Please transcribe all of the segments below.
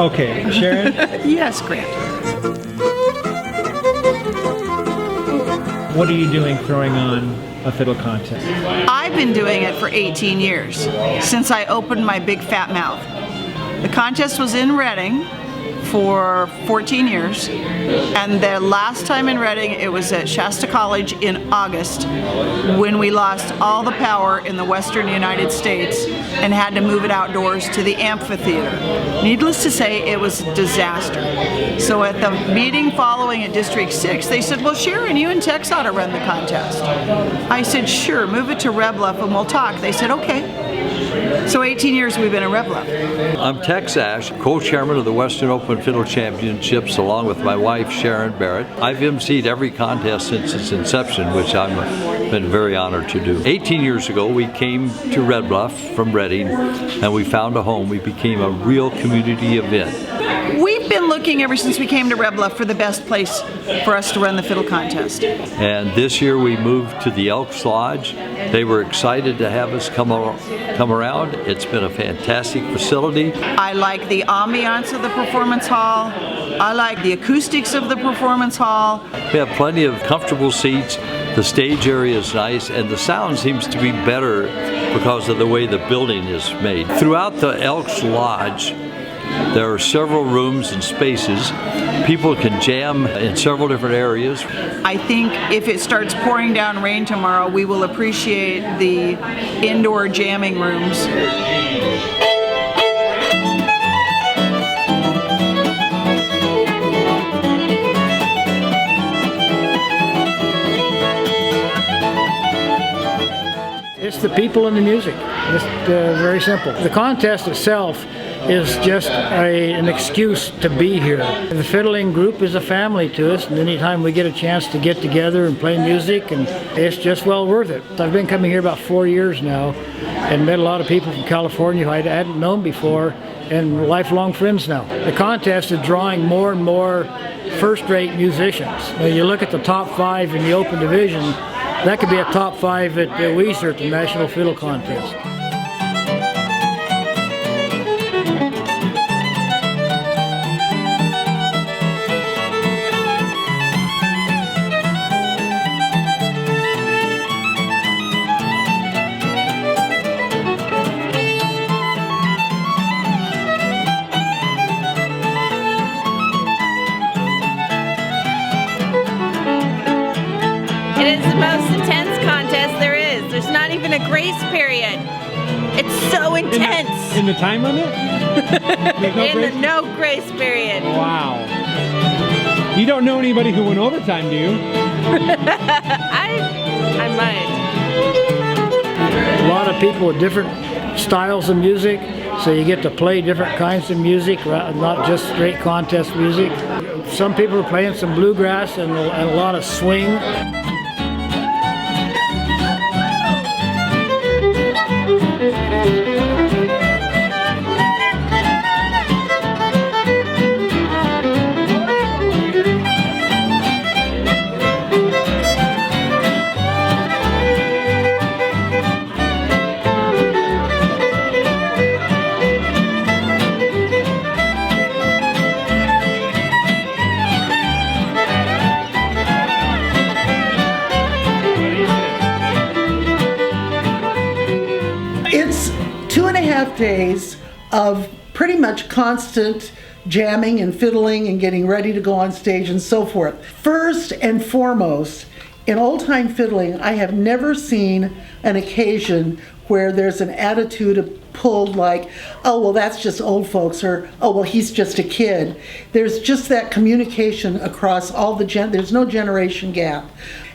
Okay, Sharon? Yes, Grant. What are you doing throwing on a fiddle contest? I've been doing it for 18 years, since I opened my big fat mouth. The contest was in Reading for 14 years, and the last time in Reading it was at Shasta College in August, when we lost all the power in the western United States and had to move it outdoors to the amphitheater. Needless to say, it was a disaster. So at the meeting following at District 6, they said, well, Sharon, you and Tex ought to run the contest. I said, sure, move it to Red Bluff and we'll talk. They said, okay. So 18 years we've been in Red Bluff. I'm Tex Ash, co-chairman of the Western Open Fiddle Championships, along with my wife, Sharon Barrett. I've emceed every contest since its inception, which I've been very honored to do. 18 years ago, we came to Red Bluff from Reading, and we found a home. We became a real community event. We've been looking ever since we came to Red Bluff for the best place for us to run the fiddle contest. And this year we moved to the Elks Lodge. They were excited to have us come around. It's been a fantastic facility. I like the ambiance of the performance hall. I like the acoustics of the performance hall. We have plenty of comfortable seats. The stage area is nice, and the sound seems to be better because of the way the building is made. Throughout the Elks Lodge, there are several rooms and spaces. People can jam in several different areas. I think if it starts pouring down rain tomorrow, we will appreciate the indoor jamming rooms. It's the people and the music. It's very simple. The contest itself is just an excuse to be here. The fiddling group is a family to us, and anytime we get a chance to get together and play music, and it's just well worth it. I've been coming here about 4 years now and met a lot of people from California who I hadn't known before, and lifelong friends now. The contest is drawing more and more first-rate musicians. When you look at the top 5 in the open division, that could be a top 5 at Weiser at the National Fiddle Contest. It is the most intense contest there is. There's not even a grace period. It's so intense. In the time limit? No grace period. Wow. You don't know anybody who went overtime, do you? I might. A lot of people with different styles of music, so you get to play different kinds of music, not just straight contest music. Some people are playing some bluegrass and a lot of swing. It's 2.5 days of pretty much constant jamming and fiddling and getting ready to go on stage and so forth. First and foremost, in old-time fiddling, I have never seen an occasion where there's an attitude pulled like, oh, well, that's just old folks, or, oh, well, he's just a kid. There's just that communication across all the there's no generation gap.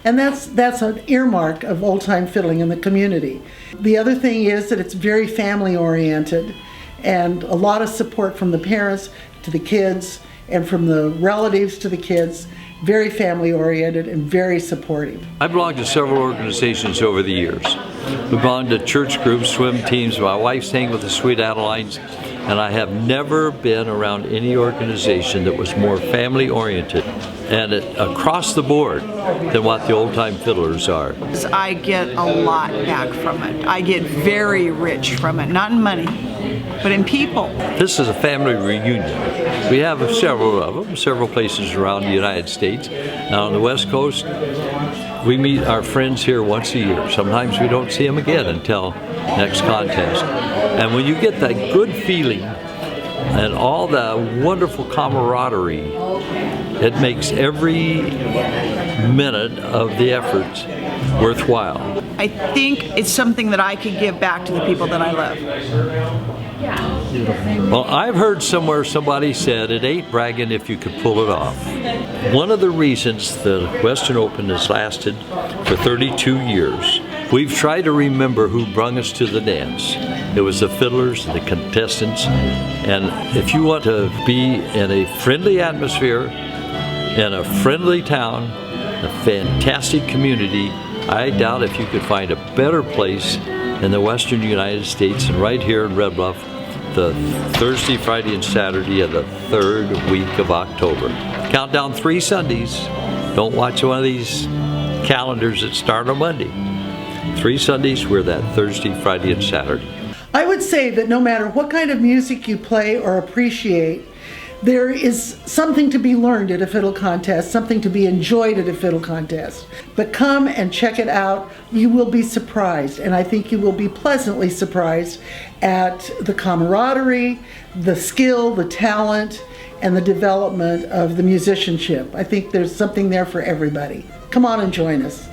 And that's an earmark of old-time fiddling in the community. The other thing is that it's very family-oriented, and a lot of support from the parents to the kids and from the relatives to the kids. Very family-oriented and very supportive. I belonged to several organizations over the years. We belonged to church groups, swim teams. My wife sang with the Sweet Adelines, and I have never been around any organization that was more family-oriented and across the board than what the old-time fiddlers are. I get a lot back from it. I get very rich from it, not in money, but in people. This is a family reunion. We have several of them, several places around the United States. Now on the West Coast, we meet our friends here once a year. Sometimes we don't see them again until next contest. And when you get that good feeling and all the wonderful camaraderie, it makes every minute of the effort worthwhile. I think it's something that I could give back to the people that I love. Well, I've heard somewhere somebody said it ain't bragging if you could pull it off. One of the reasons the Western Open has lasted for 32 years, we've tried to remember who brung us to the dance. It was the fiddlers, the contestants, and if you want to be in a friendly atmosphere, in a friendly town, a fantastic community, I doubt if you could find a better place in the western United States than right here in Red Bluff, the Thursday, Friday, and Saturday of the third week of October. Count down 3 Sundays. Don't watch one of these calendars that start on Monday. 3 Sundays, we're that Thursday, Friday, and Saturday. I would say that no matter what kind of music you play or appreciate, there is something to be learned at a fiddle contest, something to be enjoyed at a fiddle contest. But come and check it out. You will be surprised, and I think you will be pleasantly surprised at the camaraderie, the skill, the talent, and the development of the musicianship. I think there's something there for everybody. Come on and join us.